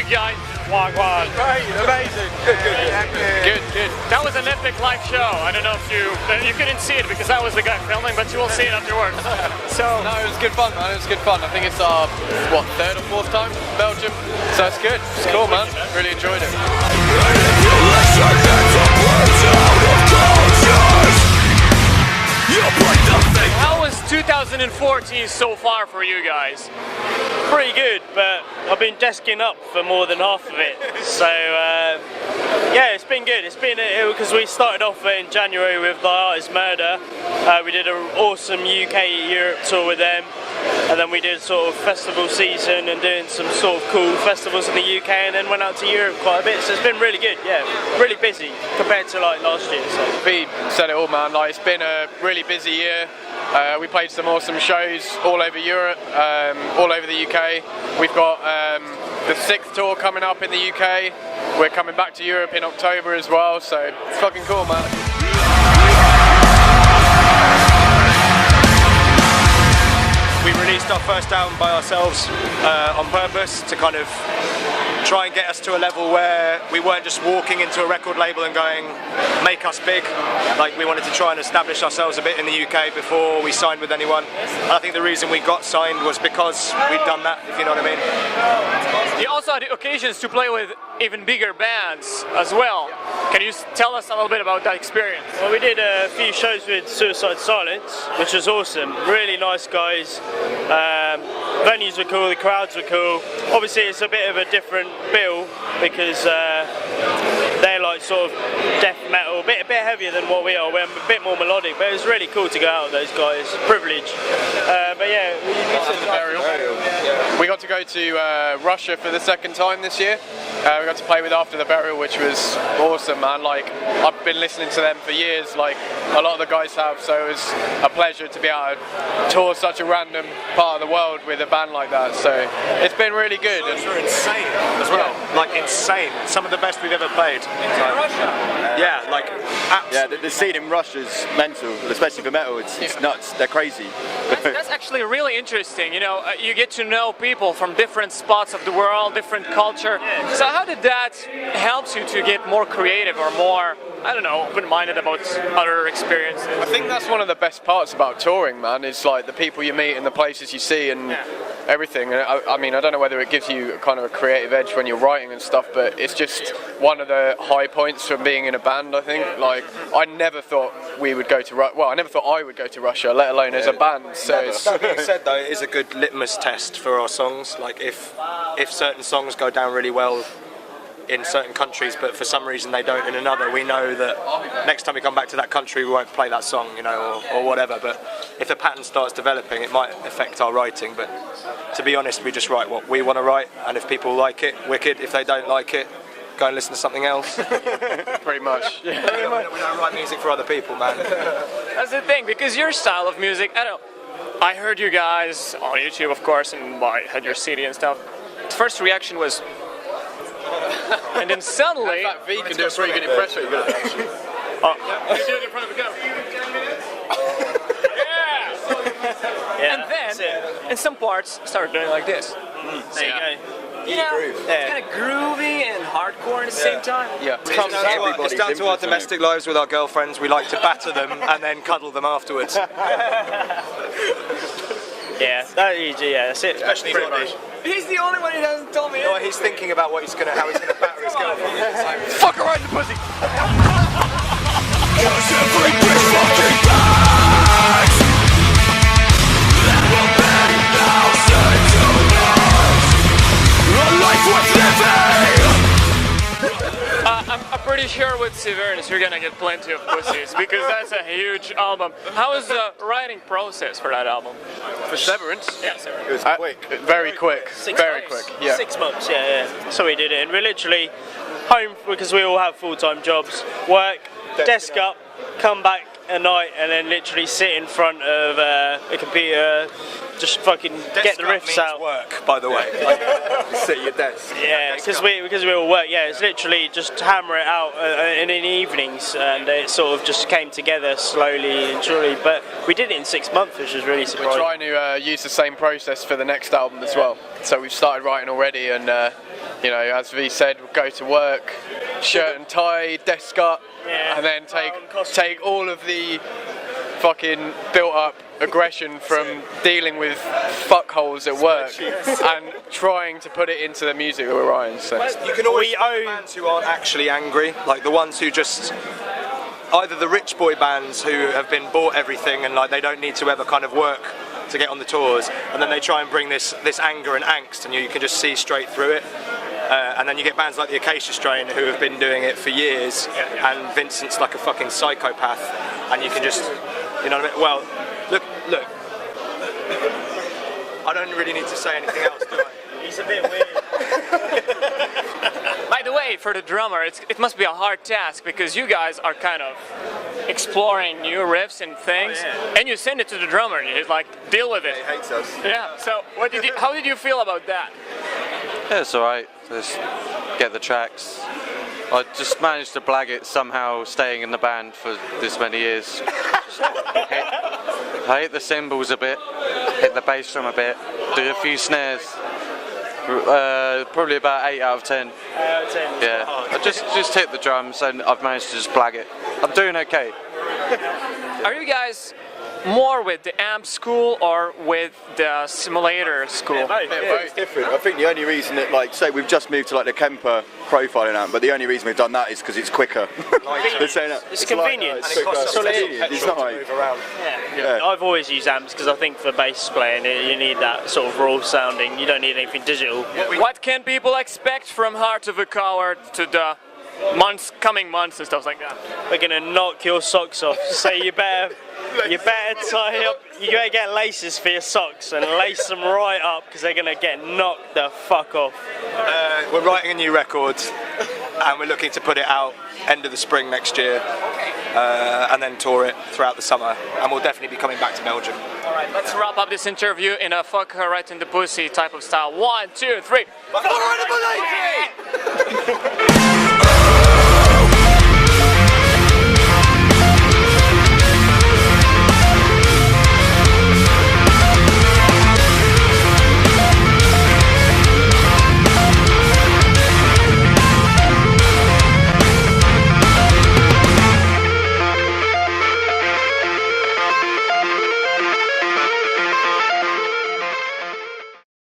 you guys? Wagwan. Great, amazing. Good. That was an epic live show. I don't know if you couldn't see it because I was the guy filming, but you will see it afterwards. So no, it was good fun, man. It was good fun. I think it's our third or fourth time in Belgium, so it's good. It's cool, man. Really enjoyed it. How was 2014 so far for you guys? Pretty good, but I've been desking up for more than half of it. So yeah, it's been good. It's been because we started off in January with The Artist Murder. We did an awesome UK Europe tour with them, and then we did sort of festival season and doing some sort of cool festivals in the UK, and then went out to Europe quite a bit. So it's been really good. Yeah, really busy compared to like last year. So. Pete said it all, man. Like, it's been a really busy year. We played some awesome shows all over Europe, all over the UK. We've got the 6th tour coming up in the UK. We're coming back to Europe in October as well, so it's fucking cool, man. We released our first album by ourselves on purpose to kind of try and get us to a level where we weren't just walking into a record label and going, make us big. Like, we wanted to try and establish ourselves a bit in the UK before we signed with anyone. And I think the reason we got signed was because we'd done that, if you know what I mean. You also had occasions to play with even bigger bands as well. Can you tell us a little bit about that experience? Well, we did a few shows with Suicide Silence, which was awesome. Really nice guys. Venues were cool, the crowds were cool. Obviously it's a bit of a different bill because they're like sort of death metal, a bit heavier than what we are. We're a bit more melodic, but it was really cool to go out with those guys. Privilege. But yeah, we got to go to Russia for the 2nd time this year. We got to play with After the Burial, which was awesome, man. Like, I've been listening to them for years, like a lot of the guys have, so it was a pleasure to be able to tour such a random part of the world with a band like that. So it's been really good. Those are insane as well. Yeah. Like, insane. Some of the best we've ever played. In Russia? Yeah, like absolutely. Yeah, the scene in Russia's mental, especially for metal. It's nuts. They're crazy. That's actually really interesting. You know, you get to know people from different spots of the world, different culture. So how did that help you to get more creative or more, I don't know, open-minded about other experiences? I think that's one of the best parts about touring, man, is like the people you meet and the places you see and everything. And I mean, I don't know whether it gives you kind of a creative edge when you're writing and stuff, but it's just one of the high points from being in a band, I think. Like, I never thought we would go to well, I never thought I would go to Russia, let alone as a band. So it's... That being said, though, it is a good litmus test for our songs. Like, if certain songs go down really well in certain countries, but for some reason they don't in another, we know that next time we come back to that country we won't play that song, you know, or whatever. But if the pattern starts developing, it might affect our writing. But to be honest, we just write what we want to write, and if people like it, wicked. If they don't like it, go and listen to something else. Pretty much. Yeah. We don't write music for other people, man. That's the thing, because your style of music, I don't know, I heard you guys on YouTube, of course, and I had your CD and stuff. The first reaction was, and then suddenly... In fact, V can do a pretty good impression. You do it in front of the camera. Yeah! And then, in some parts, started doing like this. There you go. You know, it's kind of groovy and hardcore at the same time. Yeah. It's down to our domestic lives with our girlfriends. We like to batter them and then cuddle them afterwards. Yeah, that's it. Especially Roddy. He's the only one who hasn't told me. You know what, he's thinking about how he's gonna batter his girlfriend. Fuck her right in the pussy! I'm pretty sure with Severance you're gonna get plenty of pussies because that's a huge album. How was the writing process for that album? For Severance? Yeah, Severance. It was quick. Very quick. Very months. quick. Yeah. 6 months, yeah. So we did it, and we're literally home because we all have full-time jobs, work, desk up, come back at night, and then literally sit in front of a computer, just fucking get the riffs out. Work, by the way. Sit at your desk. Yeah, because we all work. Yeah, it's literally just hammer it out in the evenings, and it sort of just came together slowly and surely. But we did it in 6 months, which was really surprising. We're trying to use the same process for the next album as well. So we've started writing already, and you know, as V said, we'll go to work, shirt and tie, desk up, and then take all of the fucking built-up aggression from dealing with fuckholes at work and trying to put it into the music that we're writing. So You can always find bands who aren't actually angry, like the ones who just, either the rich boy bands who have been bought everything and like they don't need to ever kind of work to get on the tours, and then they try and bring this anger and angst, and you can just see straight through it. And then you get bands like the Acacia Strain who have been doing it for years, and Vincent's like a fucking psychopath, and you can just, you know what I mean? Well, look. I don't really need to say anything else, do I? He's a bit weird. By the way, for the drummer, it must be a hard task because you guys are kind of exploring new riffs and things, and you send it to the drummer and he's like, deal with it. He hates us. Yeah. So how did you feel about that? Yeah, it's alright. Just get the tracks. I just managed to blag it somehow, staying in the band for this many years. I hit the cymbals a bit, hit the bass drum a bit, do a few snares. Probably about 8 out of 10. 8 out of 10. Yeah, I just hit the drums and I've managed to just blag it. I'm doing okay. Are you guys more with the amp school or with the simulator school? It's different. I think the only reason that, like, say we've just moved to like the Kemper profiling amp, but the only reason we've done that is because it's quicker. They're saying that It's convenient. It's not like, Yeah. I've always used amps because I think for bass playing you need that sort of raw sounding. You don't need anything digital. What can people expect from Heart of a Coward to the coming months and stuff like that? We're gonna knock your socks off. So you better tie up. You better get laces for your socks and lace them right up because they're gonna get knocked the fuck off. We're writing a new record, and we're looking to put it out end of the spring next year, and then tour it throughout the summer, and we'll definitely be coming back to Belgium. Alright, let's wrap up this interview in a fuck her right in the pussy type of style. 1, 2, 3. Fuck her right in the pussy!